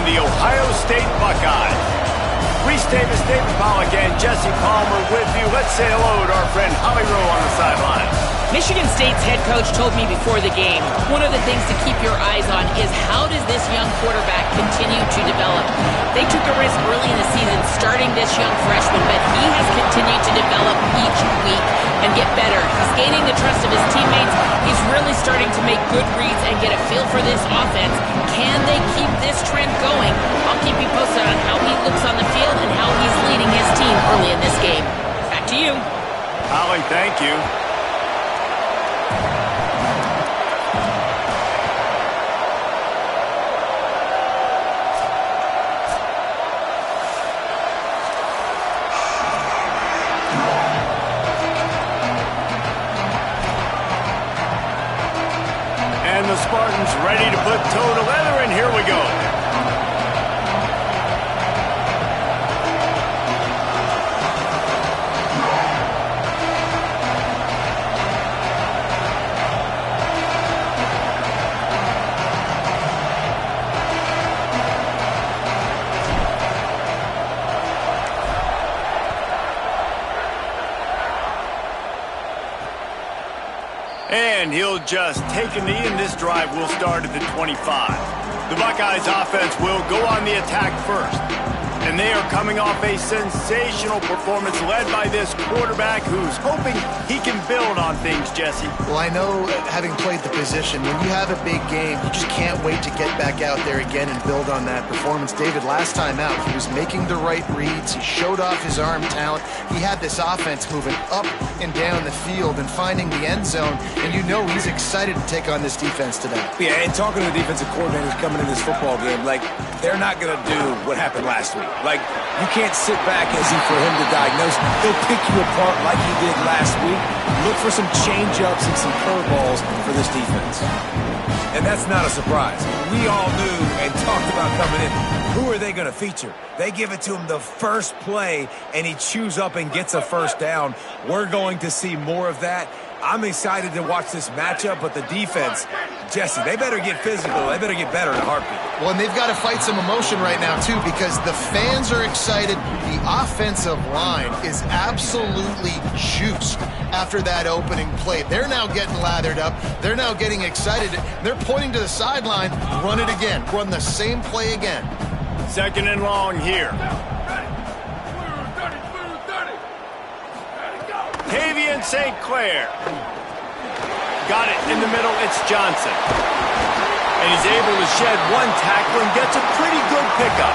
the Ohio State Buckeyes. Reese Davis, David Pollack, and Jesse Palmer with you. Let's say hello to our friend Holly Rowe on the sideline. Michigan State's head coach told me before the game, one of the things to keep your eyes on is how does this young quarterback continue to develop? They took a risk early in the season starting this young freshman, but he has continued to develop each week and get better. He's gaining the trust of his teammates. He's really starting to make good reads and get a feel for this offense. Can they keep this trend going? I'll keep you posted on how he looks on the field and how he's leading his team early in this game. Back to you. Holly, thank you. And the Spartans ready to put toe to leather, and here we go. And he'll just take a knee, and this drive will start at the 25. The Buckeyes offense will go on the attack first. And they are coming off a sensational performance led by this quarterback who's hoping he can build on things, Jesse. Well, I know, having played the position, when you have a big game, you just can't wait to get back out there again and build on that performance. David, last time out, he was making the right reads. He showed off his arm talent. He had this offense moving up and down the field and finding the end zone. And you know he's excited to take on this defense today. Yeah, and talking to the defensive coordinators coming in this football game, like, they're not going to do what happened last week. Like, you can't sit back and see for him to diagnose. He'll pick you apart like he did last week. Look for some change-ups and some curveballs for this defense. And that's not a surprise. We all knew and talked about coming in. Who are they going to feature? They give it to him the first play, and he chews up and gets a first down. We're going to see more of that. I'm excited to watch this matchup, but the defense, Jesse, they better get physical. They better get better in a heartbeat. Well, and they've got to fight some emotion right now, too, because the fans are excited. The offensive line is absolutely juiced after that opening play. They're now getting lathered up. They're now getting excited. They're pointing to the sideline. Run it again. Run the same play again. Second and long here. Tavian St. Clair. Got it in the middle. It's Johnson. And he's able to shed one tackle and gets a pretty good pickup.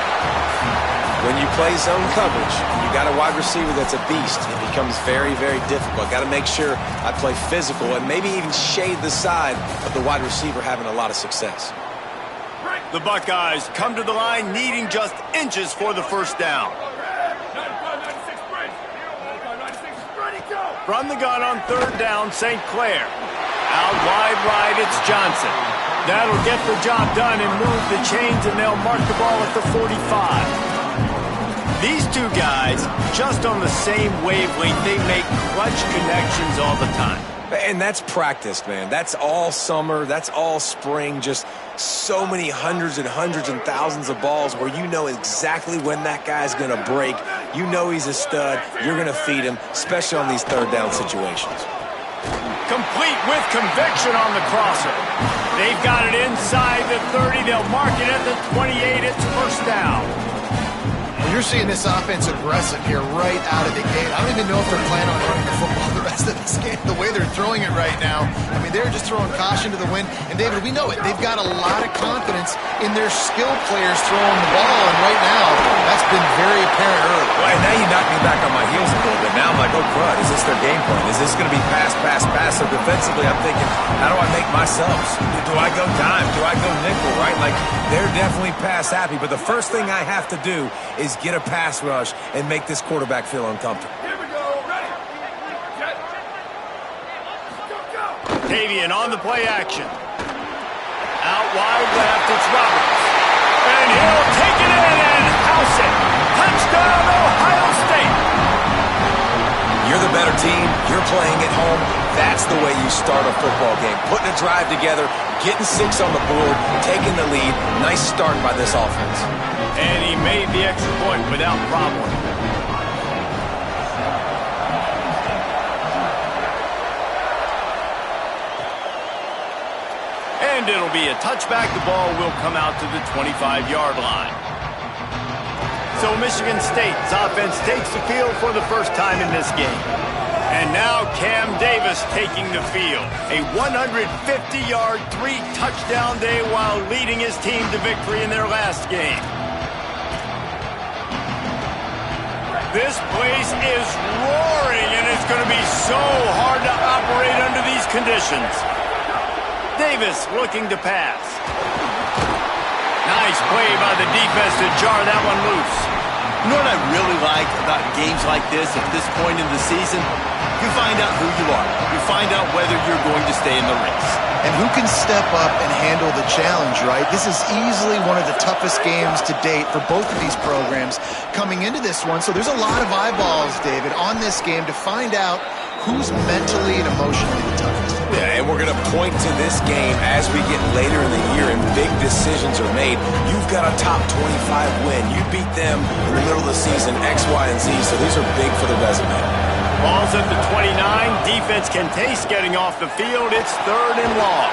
When you play zone coverage, you got a wide receiver that's a beast. It becomes very, very difficult. Got to make sure I play physical and maybe even shade the side of the wide receiver having a lot of success. The Buckeyes come to the line needing just inches for the first down. From the gun on third down, St. Clair. Out wide right, it's Johnson. That'll get the job done and move the chains, and they'll mark the ball at the 45. These two guys, just on the same wavelength, they make clutch connections all the time. And that's practice, man. That's all summer. That's all spring. Just so many hundreds and thousands of balls where you know exactly when that guy's going to break. You know he's a stud. You're going to feed him, especially on these third down situations. Complete with conviction on the crosser. They've got it inside the 30. They'll mark it at the 28. It's first down. You're seeing this offense aggressive here right out of the gate. I don't even know if they're planning on running the football the rest of this game, the way they're throwing it right now. I mean, they're just throwing caution to the wind. And, David, we know it. They've got a lot of confidence in their skill players throwing the ball. And right now, that's been very apparent early. Well, and now you knock me back on my heels a little bit. Now I'm like, oh, crud, is this their game plan? Is this going to be pass, pass, pass? So defensively, I'm thinking, how do I make myself? Do I go dime? Do I go nickel, right? Like, they're definitely pass happy. But the first thing I have to do is get a pass rush and make this quarterback feel uncomfortable. Here we go. Ready. Tavian on the play action. Out wide left, it's Roberts. And he'll take it in and house it. Touchdown, Ohio State. You're the better team. You're playing at home. That's the way you start a football game. Putting a drive together, getting 6 on the board, taking the lead. Nice start by this offense. And he made the extra point without problem. And it'll be a touchback. The ball will come out to the 25-yard line. So Michigan State's offense takes the field for the first time in this game. And now Cam Davis taking the field. A 150-yard, 3-touchdown day while leading his team to victory in their last game. This place is roaring, and it's going to be so hard to operate under these conditions. Davis looking to pass. Nice play by the defense to jar that one loose. You know what I really like about games like this at this point in the season? You find out who you are. You find out whether you're going to stay in the race. And who can step up and handle the challenge, right? This is easily one of the toughest games to date for both of these programs coming into this one. So there's a lot of eyeballs, David, on this game to find out who's mentally and emotionally the toughest. Yeah, and we're going to point to this game as we get later in the year and big decisions are made. You've got a top 25 win. You beat them in the middle of the season, X, Y, and Z, so these are big for the resume. Ball's at the 29. Defense can taste getting off the field. It's 3rd and long.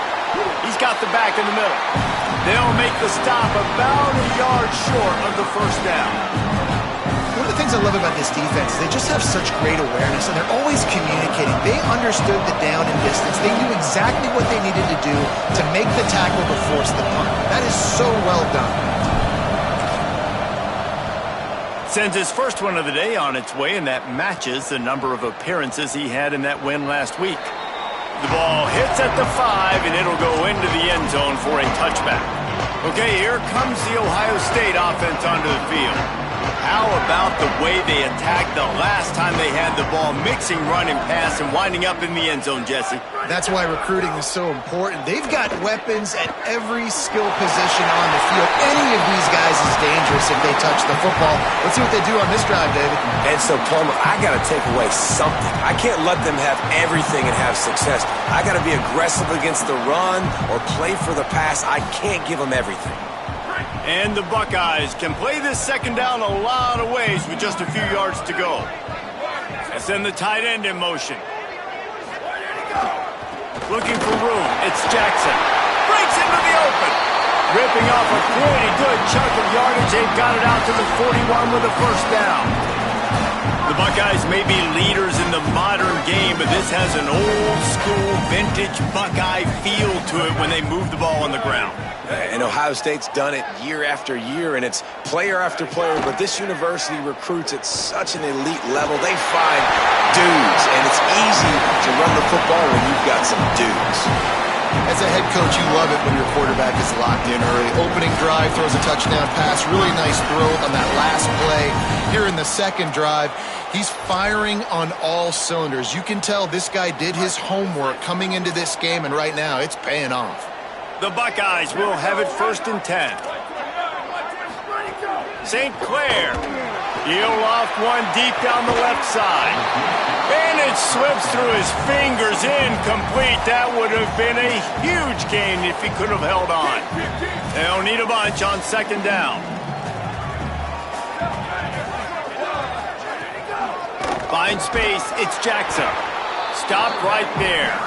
He's got the back in the middle. They'll make the stop about a yard short of the first down. One of the things I love about this defense is they just have such great awareness, and they're always communicating. They understood the down and distance. They knew exactly what they needed to do to make the tackle to force the punt. That is so well done. Sends his first one of the day on its way, and that matches the number of appearances he had in that win last week. The ball hits at the 5, and it'll go into the end zone for a touchback. Okay, here comes the Ohio State offense onto the field. How about the way they attacked the last time they had the ball, mixing run and pass and winding up in the end zone, Jesse? That's why recruiting is so important. They've got weapons at every skill position on the field. Any of these guys is dangerous if they touch the football. Let's see what they do on this drive, David. And so, Plummer, I got to take away something. I can't let them have everything and have success. I got to be aggressive against the run or play for the pass. I can't give them everything. And the Buckeyes can play this second down a lot of ways with just a few yards to go. And send the tight end in motion. Looking for room. It's Jackson. Breaks into the open. Ripping off a pretty good chunk of yardage. They've got it out to the 41 with a first down. The Buckeyes may be leaders in the modern game, but this has an old-school, vintage Buckeye feel to it when they move the ball on the ground. And Ohio State's done it year after year, and it's player after player, but this university recruits at such an elite level. They find dudes, and it's easy to run the football when you've got some dudes. As a head coach, you love it when your quarterback is locked in early. Opening drive, throws a touchdown pass. Really nice throw on that last play. Here in the second drive, he's firing on all cylinders. You can tell this guy did his homework coming into this game, and right now it's paying off. The Buckeyes will have it 1st and 10. St. Clair. He'll loft one deep down the left side. And it slips through his fingers, incomplete. That would have been a huge gain if he could have held on. They'll need a bunch on 2nd down. Find space, it's Jackson. Stop right there.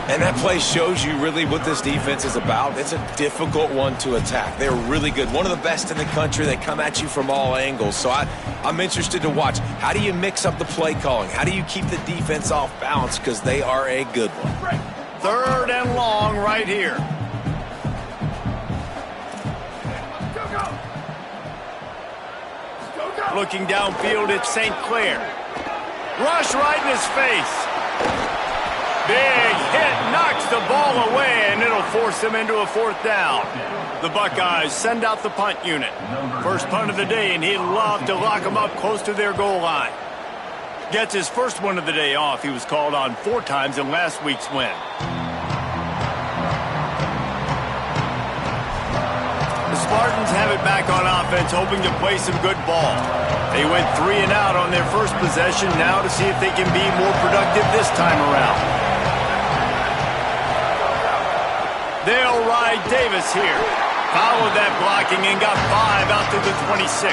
And that play shows you really what this defense is about. It's a difficult one to attack. They're really good. One of the best in the country. They come at you from all angles. So I'm interested to watch. How do you mix up the play calling? How do you keep the defense off balance? Because they are a good one. 3rd and long right here. Looking downfield, it's St. Clair. Rush right in his face. Big hit, knocks the ball away, and it'll force them into a 4th down. The Buckeyes send out the punt unit. First punt of the day, and he'd love to lock them up close to their goal line. Gets his first one of the day off. He was called on 4 times in last week's win. The Spartans have it back on offense, hoping to play some good ball. They went 3 and out on their first possession, now to see if they can be more productive this time around. They'll ride Davis here. Followed that blocking and got 5 out to the 26.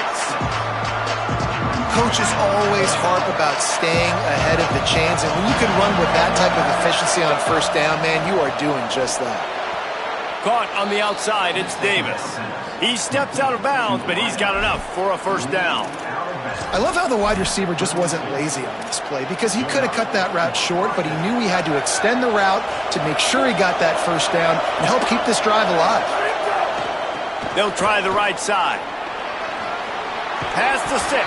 Coaches always harp about staying ahead of the chains, and when you can run with that type of efficiency on first down, man, you are doing just that. Caught on the outside, it's Davis. He steps out of bounds, but he's got enough for a first down. I love how the wide receiver just wasn't lazy on this play because he could have cut that route short, but he knew he had to extend the route to make sure he got that first down and help keep this drive alive. They'll try the right side. Past the 6.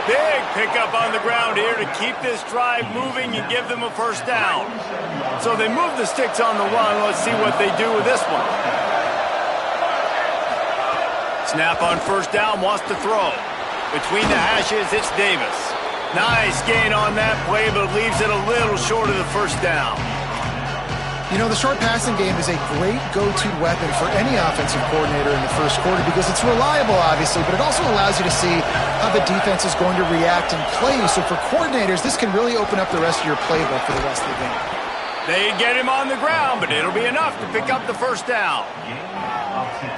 Big pickup on the ground here to keep this drive moving and give them a first down. So they move the sticks on the run. Let's see what they do with this one. Snap on first down, wants to throw. Between the hashes, it's Davis. Nice gain on that play, but leaves it a little short of the first down. You know, the short passing game is a great go-to weapon for any offensive coordinator in the first quarter because it's reliable, obviously, but it also allows you to see how the defense is going to react and play. So for coordinators, this can really open up the rest of your playbook for the rest of the game. They get him on the ground, but it'll be enough to pick up the first down.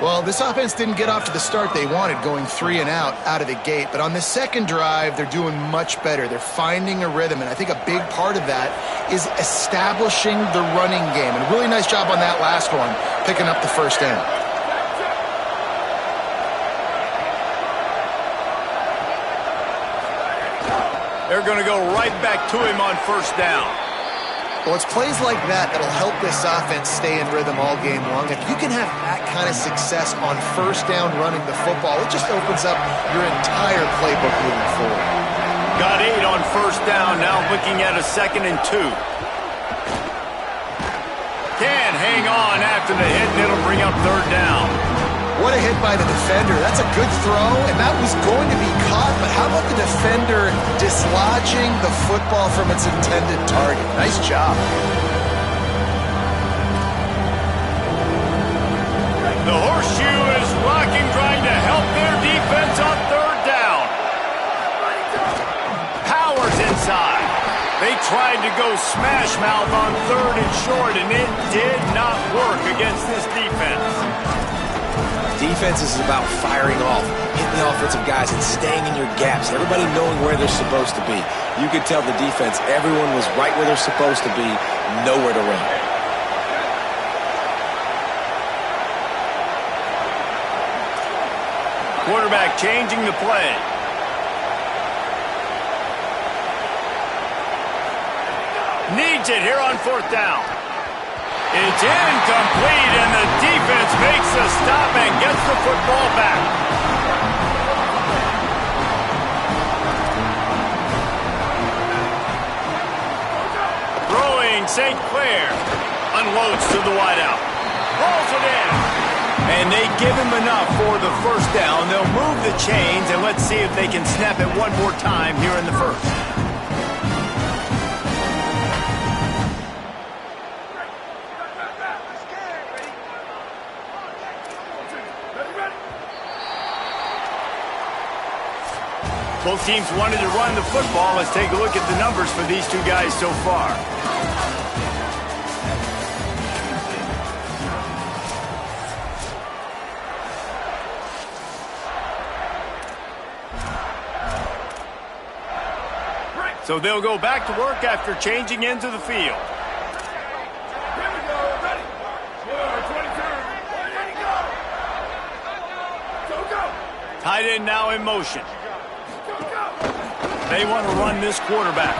Well, this offense didn't get off to the start they wanted, going 3 and out of the gate. But on the second drive, they're doing much better. They're finding a rhythm, and I think a big part of that is establishing the running game. And a really nice job on that last one, picking up the first down. They're going to go right back to him on first down. Well, it's plays like that that'll help this offense stay in rhythm all game long. If you can have that kind of success on first down running the football, it just opens up your entire playbook moving forward. Got 8 on first down, now looking at a 2nd and 2. Can't hang on after the hit, and it'll bring up third down. What a hit by the defender. That's a good throw, and that was going to be caught, but how about the defender dislodging the football from its intended target? Nice job. The horseshoe is rocking, trying to help their defense on third down. Powers inside. They tried to go smash mouth on 3rd and short, and it did not work against this defense. Defense is about firing off, hitting the offensive guys, and staying in your gaps. Everybody knowing where they're supposed to be. You could tell the defense, everyone was right where they're supposed to be, nowhere to run. Quarterback changing the play. Needs it here on 4th down. It's incomplete, and the defense makes a stop and gets the football back. Throwing St. Clair. Unloads to the wideout. Rolls it in. And they give him enough for the first down. They'll move the chains, and let's see if they can snap it one more time here in the first. Both teams wanted to run the football. Let's take a look at the numbers for these two guys so far. So they'll go back to work after changing into the field. Tight end now in motion. They want to run this quarterback.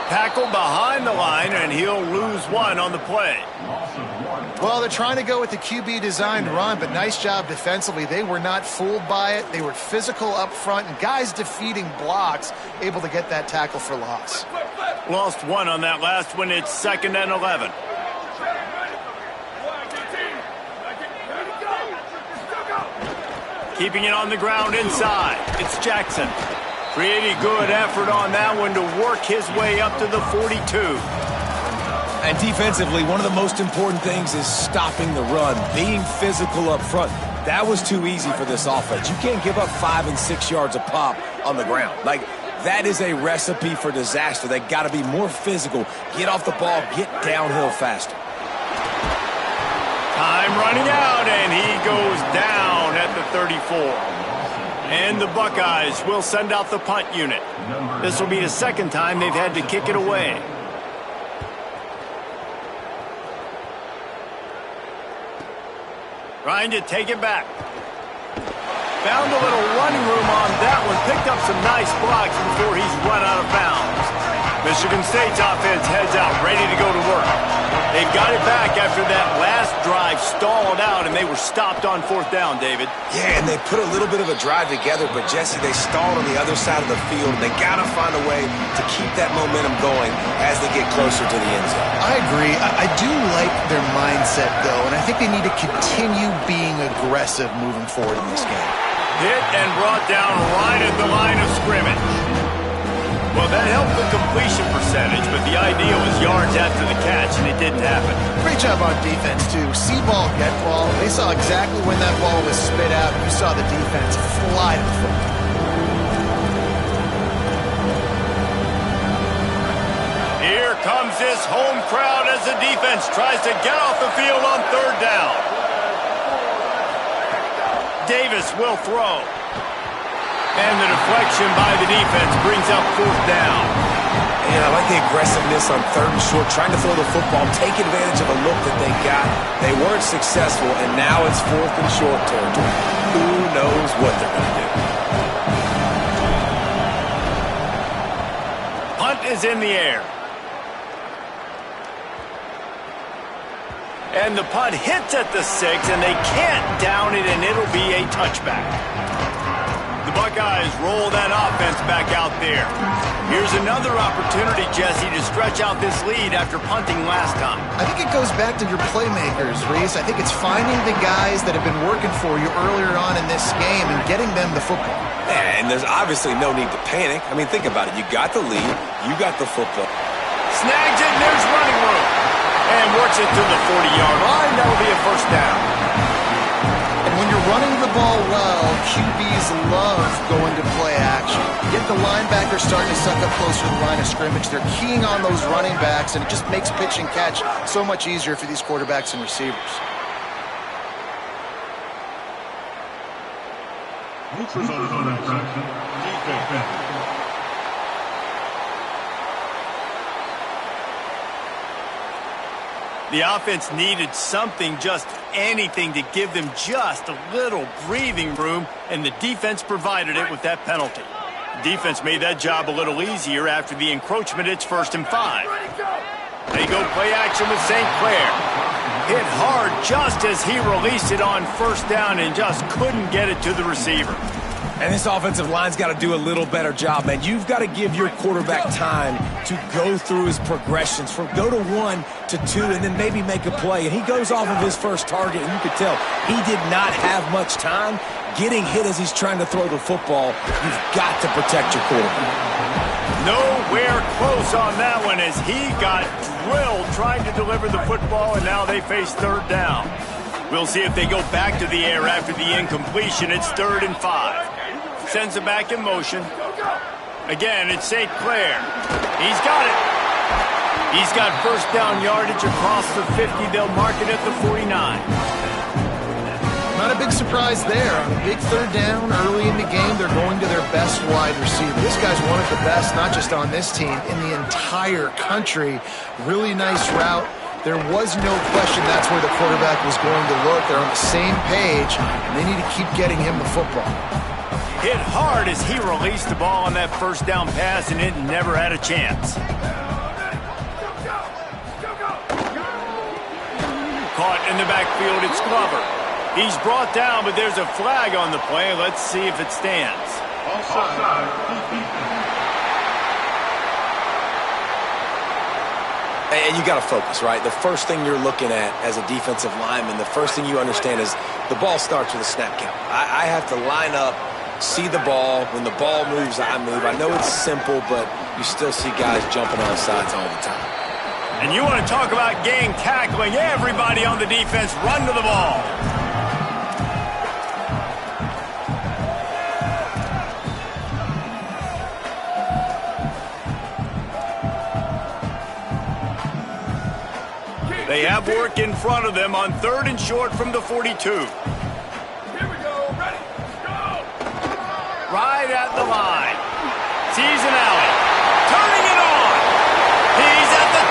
Tackle behind the line, and he'll lose 1 on the play. Well, they're trying to go with the QB-designed run, but nice job defensively. They were not fooled by it. They were physical up front, and guys defeating blocks, able to get that tackle for loss. Lost 1 on that last one. It's 2nd and 11. Keeping it on the ground inside. It's Jackson. Pretty good effort on that one to work his way up to the 42. And defensively, one of the most important things is stopping the run, being physical up front. That was too easy for this offense. You can't give up 5 and 6 yards a pop on the ground. Like, that is a recipe for disaster. They got to be more physical, get off the ball, get downhill faster. Time running out, and he goes down at the 34. And the Buckeyes will send out the punt unit. This will be the second time they've had to kick it away. Trying to take it back. Found a little running room on that one. Picked up some nice blocks before he's run out of bounds. Michigan State's offense heads out, ready to go to work. They've got it back after that last drive stalled out, and they were stopped on 4th down, David. Yeah, and they put a little bit of a drive together, but, Jesse, they stalled on the other side of the field. They got to find a way to keep that momentum going as they get closer to the end zone. I agree. I do like their mindset, though, and I think they need to continue being aggressive moving forward in this game. Hit and brought down right at the line of scrimmage. Well, that helped the completion percentage, but the idea was yards after the catch, and it didn't happen. Great job on defense, too. See ball, get ball. They saw exactly when that ball was spit out. You saw the defense fly to the football. Here comes this home crowd as the defense tries to get off the field on 3rd down. Davis will throw. And the deflection by the defense brings up 4th down. And I like the aggressiveness on 3rd and short, trying to throw the football, take advantage of a look that they got. They weren't successful, and now it's 4th and short territory. Who knows what they're going to do? Punt is in the air. And the punt hits at the 6, and they can't down it, and it'll be a touchback. The Buckeyes roll that offense back out there. Here's another opportunity, Jesse, to stretch out this lead after punting last time. I think it goes back to your playmakers, Reese. I think it's finding the guys that have been working for you earlier on in this game and getting them the football. Yeah, and there's obviously no need to panic. I mean, think about it. You got the lead. You got the football. Snags it, and there's running room. And works it to the 40-yard line. That'll be a 1st down. And when you're running the ball well, QBs love going to play action. Get the linebacker starting to suck up closer to the line of scrimmage. They're keying on those running backs, and it just makes pitch and catch so much easier for these quarterbacks and receivers. The offense needed something, just anything, to give them just a little breathing room, and the defense provided it with that penalty. The defense made that job a little easier after the encroachment. It's 1st and 5. They go play action with St. Clair. Hit hard just as he released it on 1st down and just couldn't get it to the receiver. And this offensive line's got to do a little better job, man. You've got to give your quarterback time to go through his progressions from go to 1 to 2 and then maybe make a play. And he goes off of his first target, and you could tell he did not have much time getting hit as he's trying to throw the football. You've got to protect your quarterback. Nowhere close on that one as he got drilled trying to deliver the football, and now they face 3rd down. We'll see if they go back to the air after the incompletion. It's 3rd and 5. Sends it back in motion. Again, it's St. Clair. He's got it. He's got 1st down yardage across the 50. They'll mark it at the 49. Not a big surprise there. On a big 3rd down early in the game, they're going to their best wide receiver. This guy's one of the best, not just on this team, in the entire country. Really nice route. There was no question that's where the quarterback was going to look. They're on the same page, and they need to keep getting him the football. Hit hard as he released the ball on that 1st down pass, and it never had a chance. Caught in the backfield, it's Glover. He's brought down, but there's a flag on the play. Let's see if it stands. Offside. And you got to focus, right? The first thing you're looking at as a defensive lineman, the first thing you understand is the ball starts with a snap count. I have to line up, see the ball. When the ball moves, I move. I know it's simple, but you still see guys jumping on sides all the time. And you want to talk about gang tackling. Everybody on the defense run to the ball. They have work in front of them on 3rd and short from the 42. Here we go. Ready? Go! Right at the line. Sees an alley. Turning it on. He's at the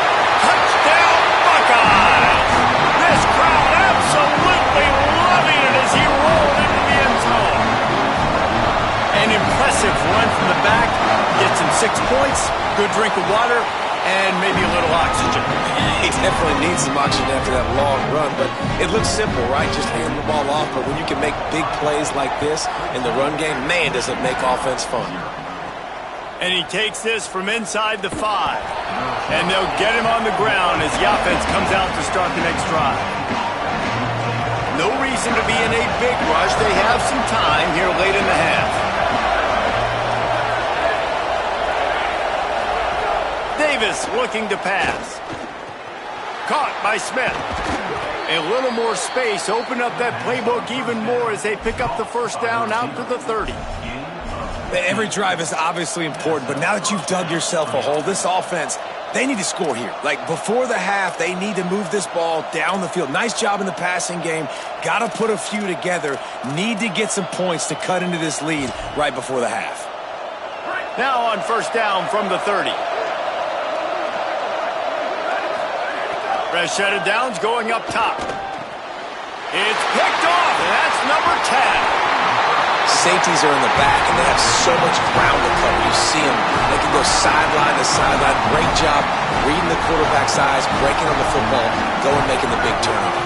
touchdown Buckeyes. This crowd absolutely loving it as he rolled into the end zone. An impressive run from the back. Gets him 6 points, good drink of water, and maybe a little oxygen. He definitely needs some oxygen after that long run, but it looks simple, right? Just hand the ball off, but when you can make big plays like this in the run game, man, does it make offense fun. And he takes this from inside the 5. And they'll get him on the ground as the offense comes out to start the next drive. No reason to be in a big rush. They have some time here late in the half. Davis looking to pass. Caught by Smith. A little more space. Open up that playbook even more as they pick up the first down out to the 30. Every drive is obviously important, but now that you've dug yourself a hole, this offense, they need to score here. Like, before the half, they need to move this ball down the field. Nice job in the passing game. Got to put a few together. Need to get some points to cut into this lead right before the half. Now on first down from the 30. Fresh set of downs going up top. It's picked off, and that's number 10. Safeties are in the back, and they have so much ground to cover. You see them. They can go sideline to sideline. Great job reading the quarterback's eyes, breaking on the football, going making the big turnover.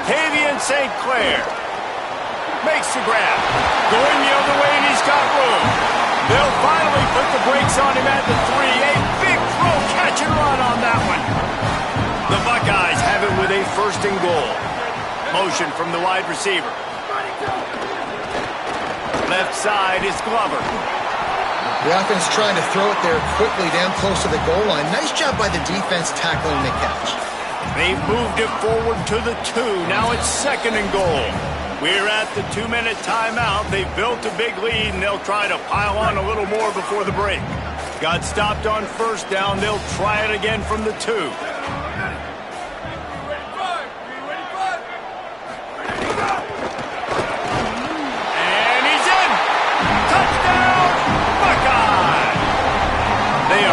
Tavian St. Clair makes the grab. Going the other way, and he's got room. They'll finally put the brakes on him at the 3. A big throw, catch and run on that one. The Buckeyes have it with a 1st and goal. Motion from the wide receiver. Left side is Glover. The offense trying to throw it there quickly down close to the goal line. Nice job by the defense tackling the catch. They've moved it forward to the 2. Now it's 2nd and goal. We're at the 2-minute timeout. They've built a big lead, and they'll try to pile on a little more before the break. Got stopped on first down. They'll try it again from the 2.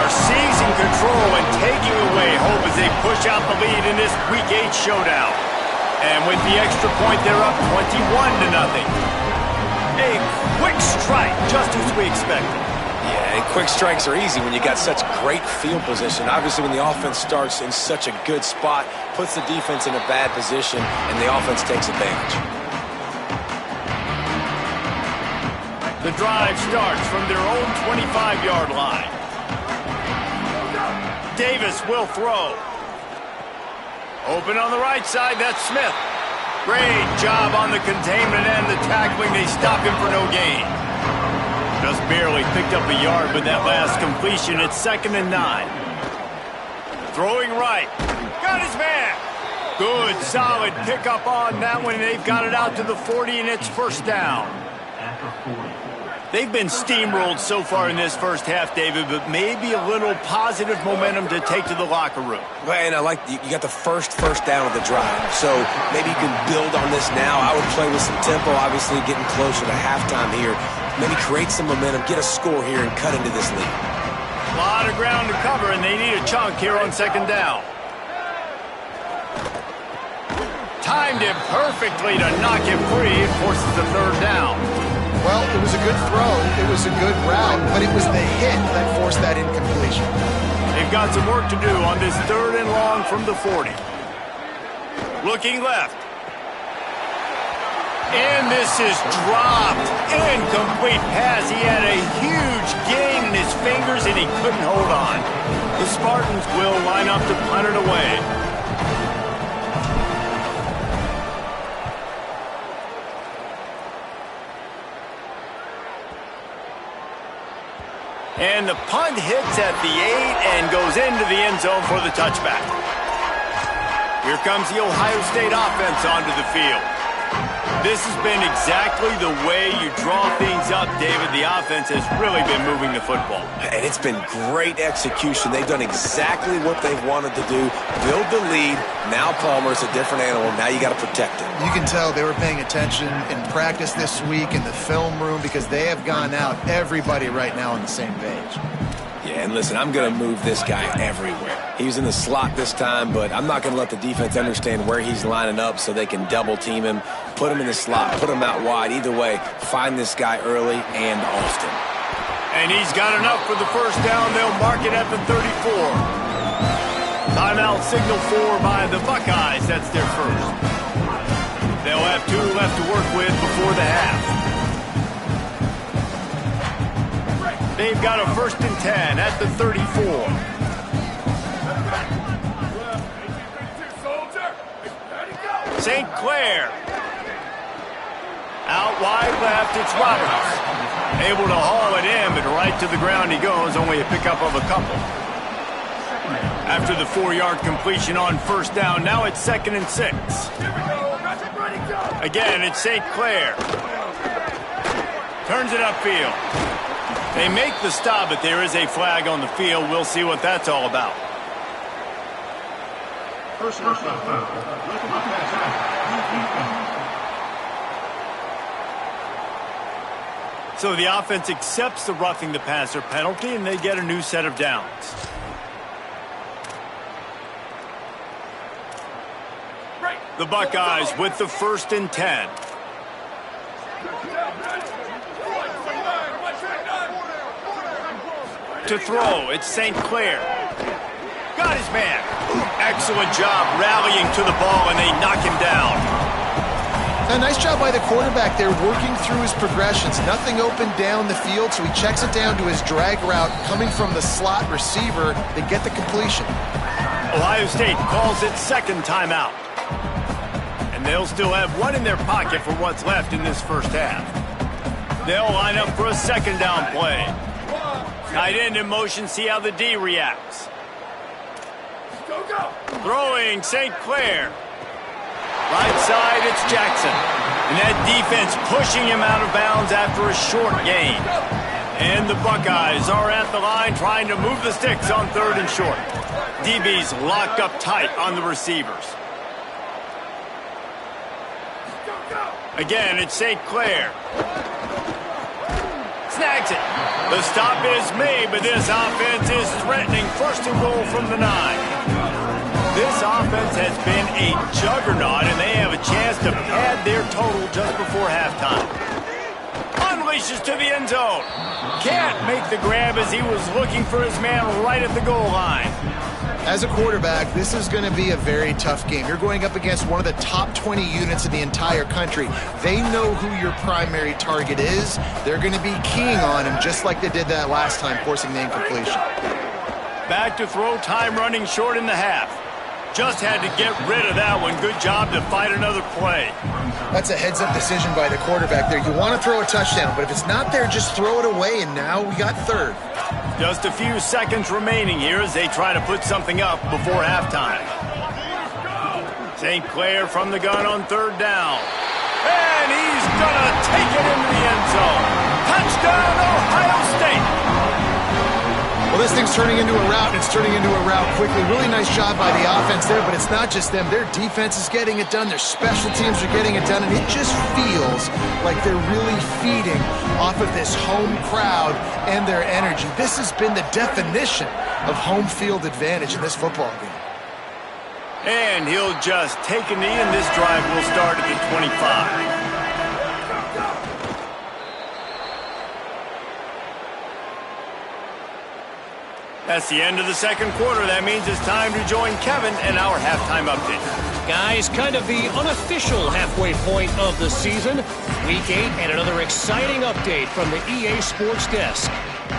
Seizing control and taking away hope as they push out the lead in this Week 8 showdown. And with the extra point, they're up 21-0. A quick strike, just as we expected. Yeah, and quick strikes are easy when you got such great field position. Obviously, when the offense starts in such a good spot, puts the defense in a bad position, and the offense takes advantage. The drive starts from their own 25-yard line. Davis will throw. Open on the right side, that's Smith. Great job on the containment and the tackling. They stop him for no gain. Just barely picked up a yard with that last completion. It's 2nd and 9. Throwing right. Got his man. Good, solid pickup on that one. They've got it out to the 40, and it's 1st down. They've been steamrolled so far in this first half, David, but maybe a little positive momentum to take to the locker room. Well, and I like you got the first down of the drive, so maybe you can build on this now. I would play with some tempo, obviously getting closer to halftime here. Maybe create some momentum, get a score here, and cut into this lead. A lot of ground to cover, and they need a chunk here on 2nd down. Timed it perfectly to knock it free. It forces the 3rd down. Well, it was a good throw, it was a good route, but it was the hit that forced that incompletion. They've got some work to do on this 3rd and long from the 40. Looking left. And this is dropped. Incomplete pass. He had a huge gain in his fingers, and he couldn't hold on. The Spartans will line up to punt it away. And the punt hits at the 8 and goes into the end zone for the touchback. Here comes the Ohio State offense onto the field. This has been exactly the way you draw things up, David. The offense has really been moving the football. And it's been great execution. They've done exactly what they've wanted to do. Build the lead. Now Palmer's a different animal. Now you got to protect it. You can tell they were paying attention in practice this week in the film room because they have gone out, everybody right now on the same page. Yeah, and listen, I'm going to move this guy everywhere. He was in the slot this time, but I'm not going to let the defense understand where he's lining up so they can double team him, put him in the slot, put him out wide. Either way, find this guy early and often. And he's got enough for the first down. They'll mark it at the 34. Timeout signal for by the Buckeyes. That's their first. They'll have 2 left to work with before the half. They've got a 1st and 10 at the 34. St. Clair. Out wide left, it's Roberts. Able to haul it in, but right to the ground he goes, only a pickup of a couple. After the 4-yard completion on 1st down, now it's 2nd and 6. Again, it's St. Clair. Turns it upfield. They make the stop, but there is a flag on the field. We'll see what that's all about. So the offense accepts the roughing the passer penalty, and they get a new set of downs. The Buckeyes with the 1st and 10. To throw, it's St. Clair. Got his man. Excellent job rallying to the ball, and they knock him down. A nice job by the quarterback there, working through his progressions. Nothing open down the field, so he checks it down to his drag route coming from the slot receiver. They get the completion. Ohio State calls it 2nd timeout. And they'll still have 1 in their pocket for what's left in this first half. They'll line up for a 2nd down play. Tight end in motion, see how the D reacts. Throwing St. Clair. Right side, it's Jackson. And that defense pushing him out of bounds after a short gain. And the Buckeyes are at the line trying to move the sticks on 3rd and short. DB's locked up tight on the receivers. Again, it's St. Clair. Snags it. The stop is made, but this offense is threatening 1st and goal from the 9. This offense has been a juggernaut, and they have a chance to pad their total just before halftime. Unleashes to the end zone. Can't make the grab as he was looking for his man right at the goal line. As a quarterback, this is going to be a very tough game. You're going up against one of the top 20 units in the entire country. They know who your primary target is. They're going to be keying on him just like they did that last time, forcing the incompletion. Back to throw, time running short in the half. Just had to get rid of that one. Good job to fight another play. That's a heads-up decision by the quarterback there. You want to throw a touchdown, but if it's not there, just throw it away, and now we got 3rd. Just a few seconds remaining here as they try to put something up before halftime. St. Clair from the gun on 3rd down. And he's gonna take it into the end zone. Touchdown, Ohio State! Well, this thing's turning into a rout, and it's turning into a rout quickly. Really nice job by the offense there, but it's not just them. Their defense is getting it done. Their special teams are getting it done, and it just feels like they're really feeding off of this home crowd and their energy. This has been the definition of home field advantage in this football game. And he'll just take a knee, and this drive will start at the 25. That's the end of the 2nd quarter. That means it's time to join Kevin and our halftime update. Guys, kind of the unofficial halfway point of the season. Week 8 and another exciting update from the EA Sports Desk.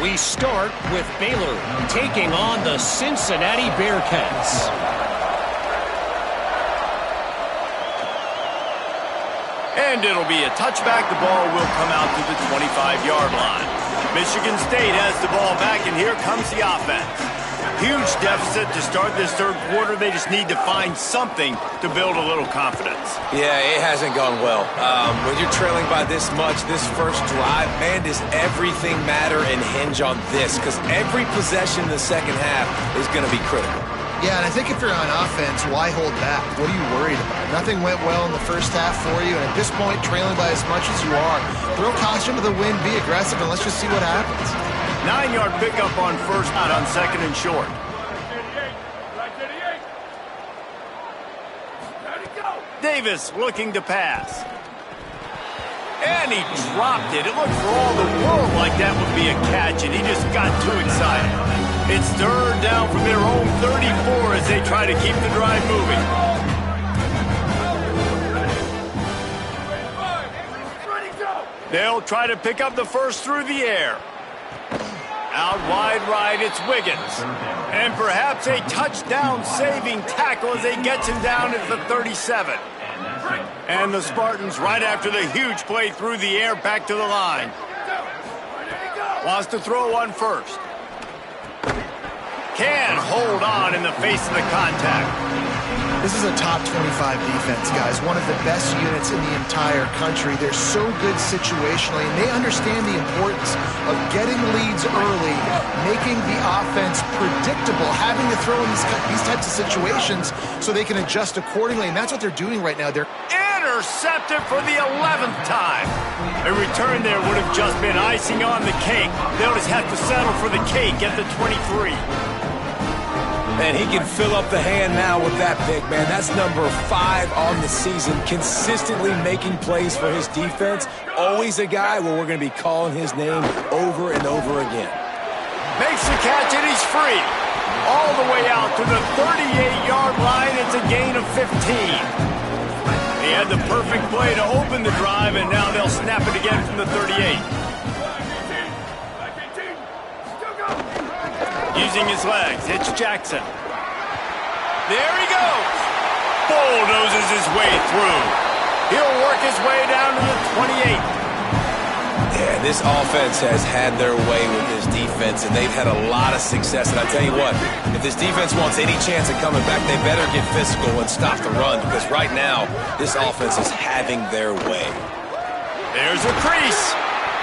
We start with Baylor taking on the Cincinnati Bearcats. And it'll be a touchback. The ball will come out to the 25-yard line. Michigan State has the ball back, and here comes the offense. Huge deficit to start this third quarter. They just need to find something to build a little confidence. Yeah, it hasn't gone well. When you're trailing by this much, this first drive, man, does everything matter and hinge on this? Because every possession in the second half is going to be critical. Yeah, and I think if you're on offense, why hold back? What are you worried about? Nothing went well in the first half for you, and at this point, trailing by as much as you are, throw caution to the wind, be aggressive, and let's just see what happens. 9-yard pickup on first down on second and short. Davis looking to pass. And he dropped it. It looked for all the world like that would be a catch, and he just got too excited. It's third down from their own 34 as they try to keep the drive moving. They'll try to pick up the first through the air. Out wide right, it's Wiggins. And perhaps a touchdown-saving tackle as they gets him down at the 37. And the Spartans, right after the huge play through the air, back to the line. Wants to throw on first. Can hold on in the face of the contact. This is a top 25 defense, guys. One of the best units in the entire country. They're so good situationally, and they understand the importance of getting leads early, making the offense predictable, having to throw in these types of situations so they can adjust accordingly, and that's what they're doing right now. They're intercepted for the 11th time. A return there would have just been icing on the cake. They'll just have to settle for the cake at the 23. And he can fill up the hand now with that pick, man. That's number 5 on the season, consistently making plays for his defense. Always a guy where we're going to be calling his name over and over again. Makes the catch, and he's free. All the way out to the 38-yard line. It's a gain of 15. He had the perfect play to open the drive, and now they'll snap it again from the 38. Using his legs, it's Jackson. There he goes. Bulldozes his way through. He'll work his way down to the 28. Yeah, this offense has had their way with this defense, and they've had a lot of success. And I tell you what, if this defense wants any chance of coming back, they better get physical and stop the run, because right now, this offense is having their way. There's a crease.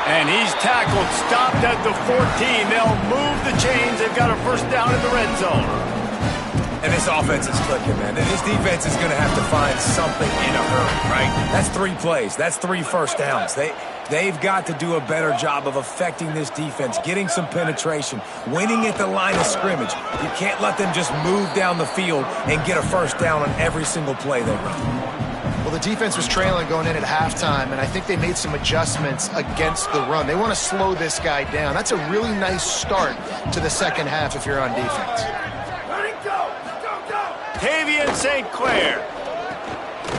And he's tackled, stopped at the 14. They'll move the chains. They've got a first down in the red zone. And this offense is clicking, man. And this defense is going to have to find something in a hurry, right? That's 3 plays. That's 3 first downs. They've got to do a better job of affecting this defense, getting some penetration, winning at the line of scrimmage. You can't let them just move down the field and get a first down on every single play they run. Well, the defense was trailing going in at halftime, and I think they made some adjustments against the run. They want to slow this guy down. That's a really nice start to the second half if you're on defense. Tavian St. Clair.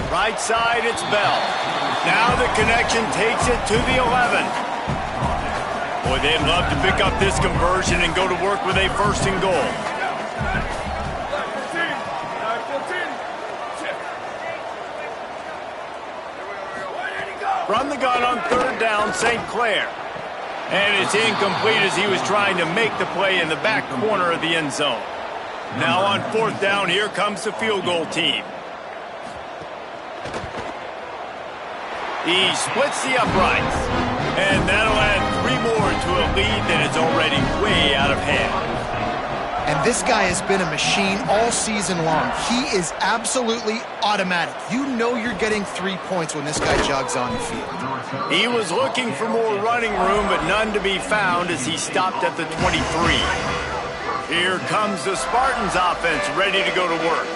Right side, it's Bell. Now the connection takes it to the 11. Boy, they'd love to pick up this conversion and go to work with a first and goal. From the gun on third down, St. Clair. And it's incomplete as he was trying to make the play in the back corner of the end zone. Now on fourth down, here comes the field goal team. He splits the uprights. And that'll add 3 more to a lead that is already way out of hand. And this guy has been a machine all season long. He is absolutely automatic. You know you're getting 3 points when this guy jogs on the field. He was looking for more running room, but none to be found as he stopped at the 23. Here comes the Spartans offense ready to go to work.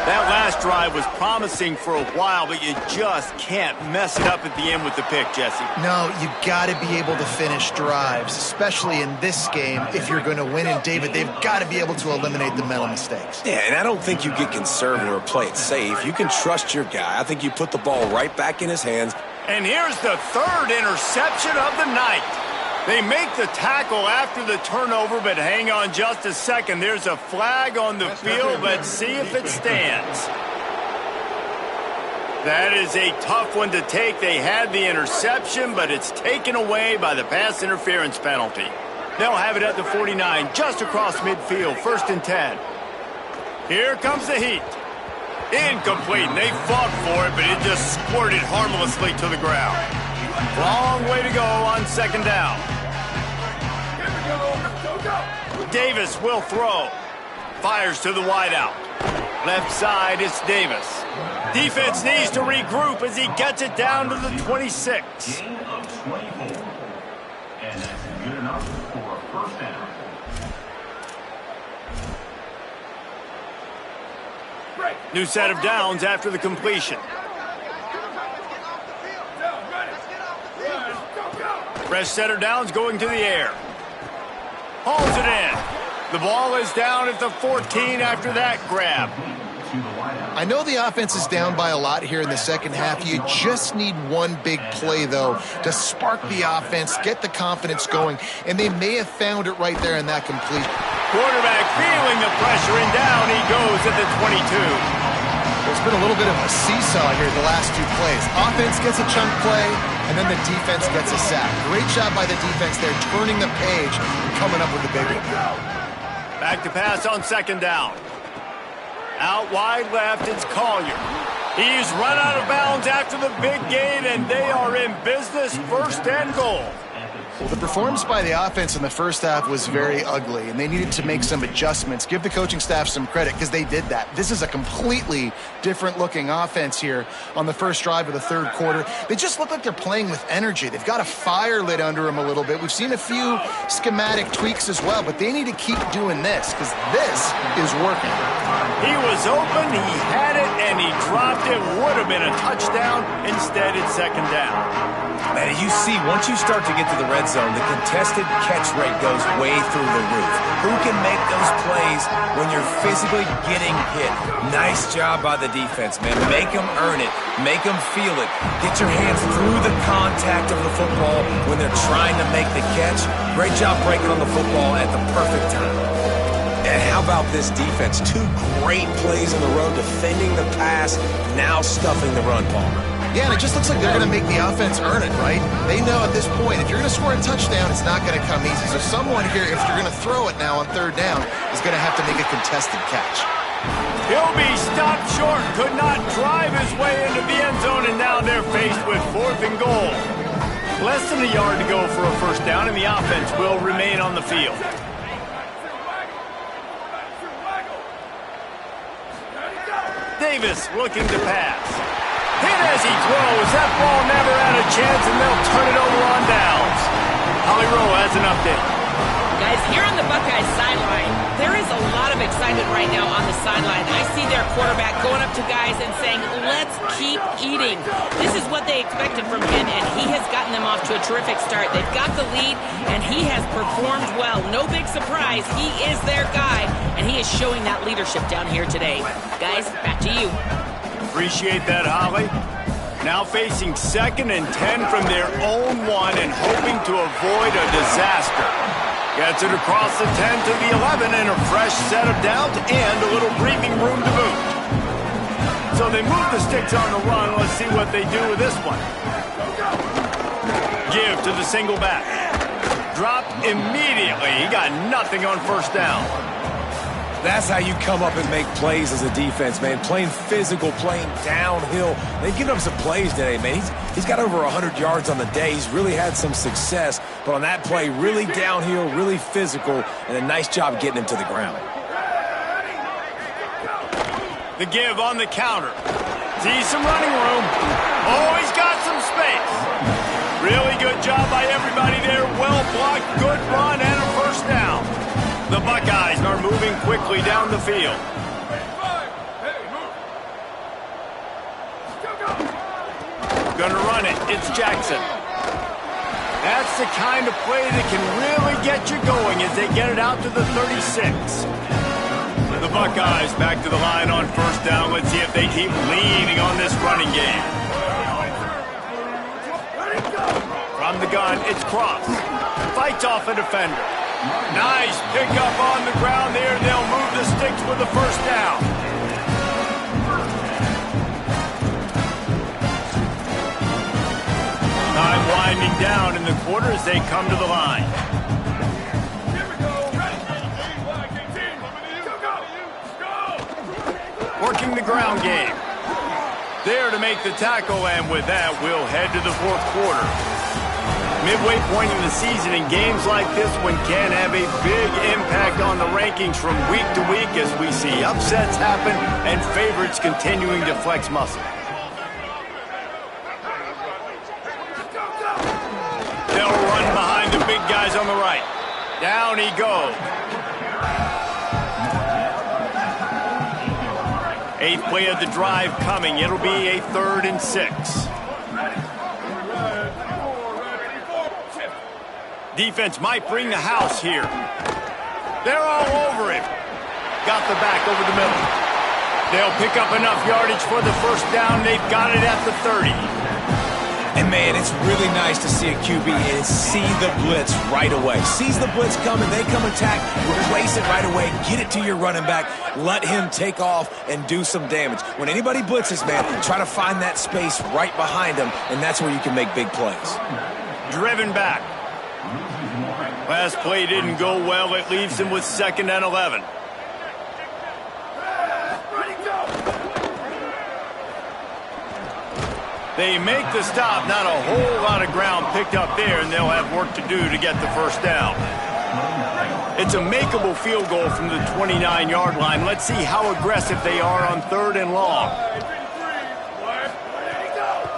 That last drive was promising for a while, but you just can't mess it up at the end with the pick, Jesse. No, you got to be able to finish drives, especially in this game. If you're going to win, and David, they've got to be able to eliminate the mental mistakes. Yeah, and I don't think you get conservative or play it safe. You can trust your guy. I think you put the ball right back in his hands. And here's the 3rd interception of the night. They make the tackle after the turnover, but hang on just a second. There's a flag on the field. Let's see if it stands. That is a tough one to take. They had the interception, but it's taken away by the pass interference penalty. They'll have it at the 49, just across midfield, 1st and 10. Here comes the heat. Incomplete, and they fought for it, but it just squirted harmlessly to the ground. Long way to go on 2nd down. Davis will throw. Fires to the wideout. Left side, it's Davis. Defense needs to regroup as he gets it down to the 26. Gain of 24. And that's good enough for a 1st down. New set of downs after the completion. Fresh set of downs going to the air. Hauls it in. The ball is down at the 14 after that grab. I know the offense is down by a lot here in the 2nd half. You just need one big play, though, to spark the offense, get the confidence going, and they may have found it right there in that completion. Quarterback feeling the pressure, and down he goes at the 22. There's been a little bit of a seesaw here the last 2 plays. Offense gets a chunk play, and then the defense gets a sack. Great job by the defense there, turning the page and coming up with a big one. Back to pass on 2nd down. Out wide left, it's Collier. He's run out of bounds after the big gain, and they are in business, 1st and goal. Well, the performance by the offense in the 1st half was very ugly, and they needed to make some adjustments. Give the coaching staff some credit because they did that. This is a completely different-looking offense here on the 1st drive of the 3rd quarter. They just look like they're playing with energy. They've got a fire lit under them a little bit. We've seen a few schematic tweaks as well, but they need to keep doing this because this is working. He was open, he had it, and he dropped it. Would have been a touchdown. Instead, it's 2nd down. Man, you see, once you start to get to the red zone, the contested catch rate goes way through the roof. Who can make those plays when you're physically getting hit? Nice job by the defense, man. Make them earn it. Make them feel it. Get your hands through the contact of the football when they're trying to make the catch. Great job breaking on the football at the perfect time. And how about this defense? 2 great plays in a row, defending the pass, now stuffing the run, Palmer. Yeah, and it just looks like they're going to make the offense earn it, right? They know at this point, if you're going to score a touchdown, it's not going to come easy. So someone here, if you're going to throw it now on 3rd down, is going to have to make a contested catch. He'll be stopped short, could not drive his way into the end zone, and now they're faced with 4th and goal. Less than a yard to go for a 1st down, and the offense will remain on the field. Davis looking to pass. Hit as he throws. That ball never had a chance, and they'll turn it over on downs. Holly Rowe has an update. Guys, here on the Buckeyes sideline, there is a lot of excitement right now on the sideline. I see their quarterback going up to guys and saying, let's keep eating. This is what they expected from him, and he has gotten them off to a terrific start. They've got the lead, and he has performed well. No big surprise. He is their guy, and he is showing that leadership down here today. Guys, back to you. Appreciate that, Holly. Now facing 2nd and 10 from their own 1 and hoping to avoid a disaster. Gets it across the 10 to the 11 and a fresh set of downs and a little breathing room to boot. So they move the sticks on the run. Let's see what they do with this one. Give to the single back. Drop immediately. He got nothing on 1st down. That's how you come up and make plays as a defense, man. Playing physical, playing downhill. They've given up some plays today, man. He's got over 100 yards on the day. He's really had some success. But on that play, really downhill, really physical, and a nice job getting him to the ground. The give on the counter. Sees some running room. Oh, he's got some space. Really good job by everybody there. Well blocked, good run, and a 1st down. The Buckeyes are moving quickly down the field. Gonna run it. It's Jackson. That's the kind of play that can really get you going as they get it out to the 36. The Buckeyes back to the line on 1st down. Let's see if they keep leaning on this running game. From the gun, it's Cross. Fights off a defender. Nice pickup on the ground there. They'll move the sticks with the 1st down. Time winding down in the quarter as they come to the line. running the ground game. There to make the tackle, and with that, we'll head to the fourth quarter. Midway point in the season, and games like this one can have a big impact on the rankings from week to week as we see upsets happen and favorites continuing to flex muscle. They'll run behind the big guys on the right. Down he goes. Eighth play of the drive coming. It'll be a 3rd and 6. Defense might bring the house here. They're all over him. Got the back over the middle. They'll pick up enough yardage for the first down. They've got it at the 30. And, man, it's really nice to see a QB and see the blitz right away. Sees the blitz coming, they come attack, replace it right away, get it to your running back, let him take off and do some damage. When anybody blitzes, man, try to find that space right behind them, and that's where you can make big plays. Driven back. Last play didn't go well. It leaves him with 2nd and 11. They make the stop. Not a whole lot of ground picked up there, and they'll have work to do to get the first down. It's a makeable field goal from the 29-yard line. Let's see how aggressive they are on 3rd and long.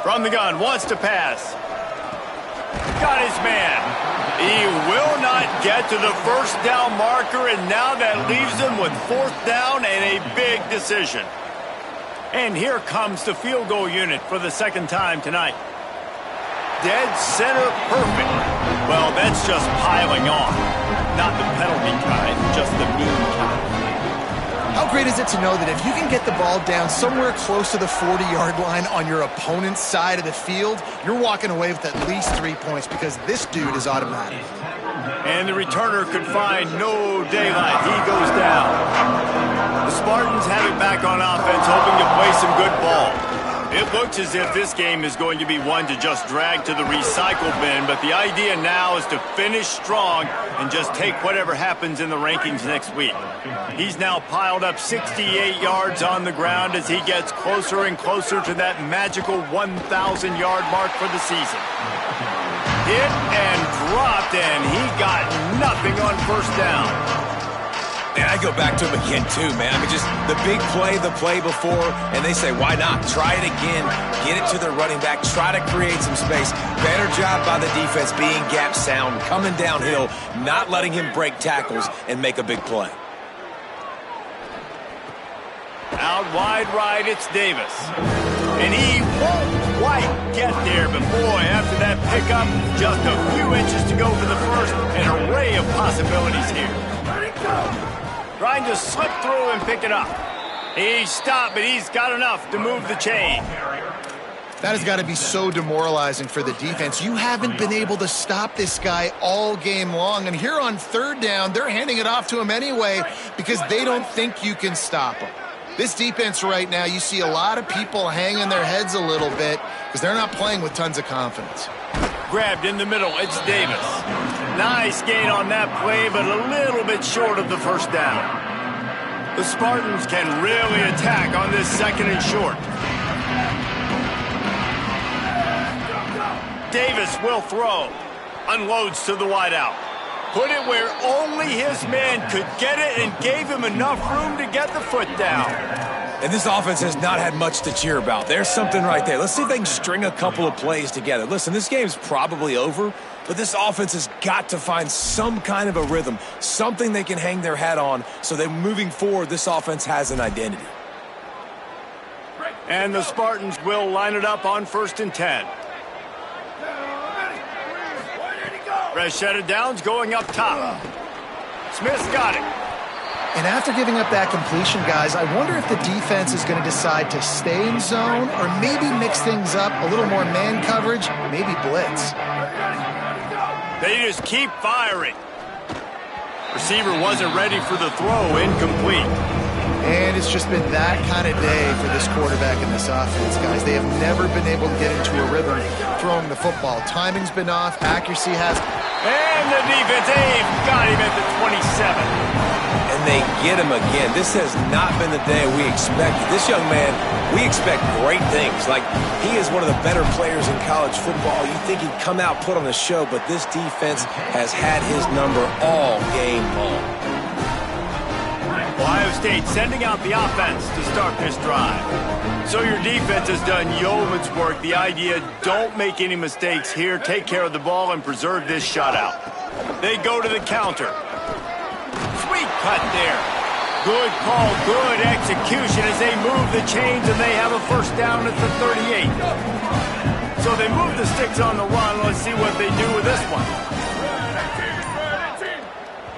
From the gun, wants to pass. Got his man. He will not get to the first down marker, and now that leaves him with 4th down and a big decision. And here comes the field goal unit for the 2nd time tonight. Dead center perfect. Well, that's just piling on. Not the penalty kind, just the mean kind. How great is it to know that if you can get the ball down somewhere close to the 40-yard line on your opponent's side of the field, you're walking away with at least 3 points because this dude is automatic. And the returner could find no daylight. He goes down. The Spartans have it back on offense, hoping to play some good ball. It looks as if this game is going to be one to just drag to the recycle bin, but the idea now is to finish strong and just take whatever happens in the rankings next week. He's now piled up 68 yards on the ground as he gets closer and closer to that magical 1,000-yard mark for the season. Hit and dropped, and he got nothing on first down. And I go back to him again, too, man. I mean, just the big play, the play before, and they say, why not? Try it again. Get it to the running back. Try to create some space. Better job by the defense being gap sound, coming downhill, not letting him break tackles and make a big play. Out wide right, it's Davis. And he won't quite get there, but boy, after that pickup, just a few inches to go for the first, an array of possibilities here. Trying to slip through and pick it up. He stopped, but he's got enough to move the chain. That has got to be so demoralizing for the defense. You haven't been able to stop this guy all game long, and here on 3rd down, they're handing it off to him anyway because they don't think you can stop him. This defense right now, you see a lot of people hanging their heads a little bit because they're not playing with tons of confidence. Grabbed in the middle, it's Davis. Nice gain on that play, but a little bit short of the first down. The Spartans can really attack on this 2nd and short. Davis will throw. Unloads to the wideout. Put it where only his man could get it and gave him enough room to get the foot down. And this offense has not had much to cheer about. There's something right there. Let's see if they can string a couple of plays together. Listen, this game's probably over, but this offense has got to find some kind of a rhythm, something they can hang their hat on so that moving forward, this offense has an identity. And the Spartans will line it up on 1st and 10. Rashad Downs going up top. Smith's got it. And after giving up that completion, guys, I wonder if the defense is going to decide to stay in zone or maybe mix things up, a little more man coverage, maybe blitz. They just keep firing. Receiver wasn't ready for the throw, incomplete. And it's just been that kind of day for this quarterback and this offense, guys. They have never been able to get into a rhythm throwing the football. Timing's been off, accuracy has. And the defense, they've got him at the 27. and they get him again. This has not been the day we expected. This young man, we expect great things. Like, he is one of the better players in college football. You think he'd come out, put on the show, but this defense has had his number all game long. Ohio State sending out the offense to start this drive. So your defense has done yeoman's work. The idea, don't make any mistakes here. Take care of the ball and preserve this shutout. They go to the counter. Sweet cut there. Good call, good execution as they move the chains, and they have a first down at the 38. So they move the sticks on the run. Let's see what they do with this one.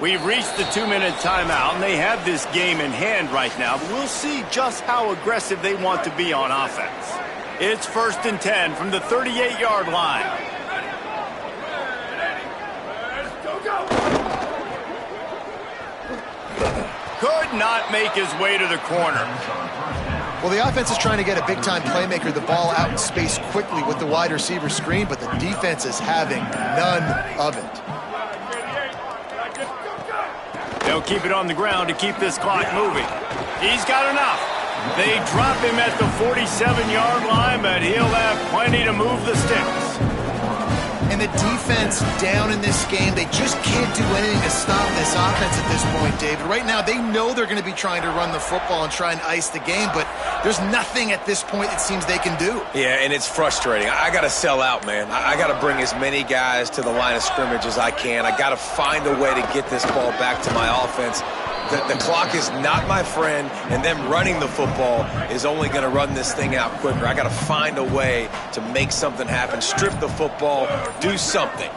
We've reached the 2-minute timeout, and they have this game in hand right now. But we'll see just how aggressive they want to be on offense. It's 1st and 10 from the 38-yard line. Could not make his way to the corner. Well, the offense is trying to get a big-time playmaker the ball out in space quickly with the wide receiver screen, but the defense is having none of it. They'll keep it on the ground to keep this clock moving. He's got enough. They drop him at the 47-yard line, but he'll have plenty to move the sticks. And the defense down in this game, they just can't do anything to stop this offense at this point, David. Right now, they know they're going to be trying to run the football and try and ice the game, but there's nothing at this point it seems they can do. Yeah, and it's frustrating. I got to sell out, man. I got to bring as many guys to the line of scrimmage as I can. I got to find a way to get this ball back to my offense. The clock is not my friend, and them running the football is only going to run this thing out quicker. I got to find a way to make something happen, strip the football, do something.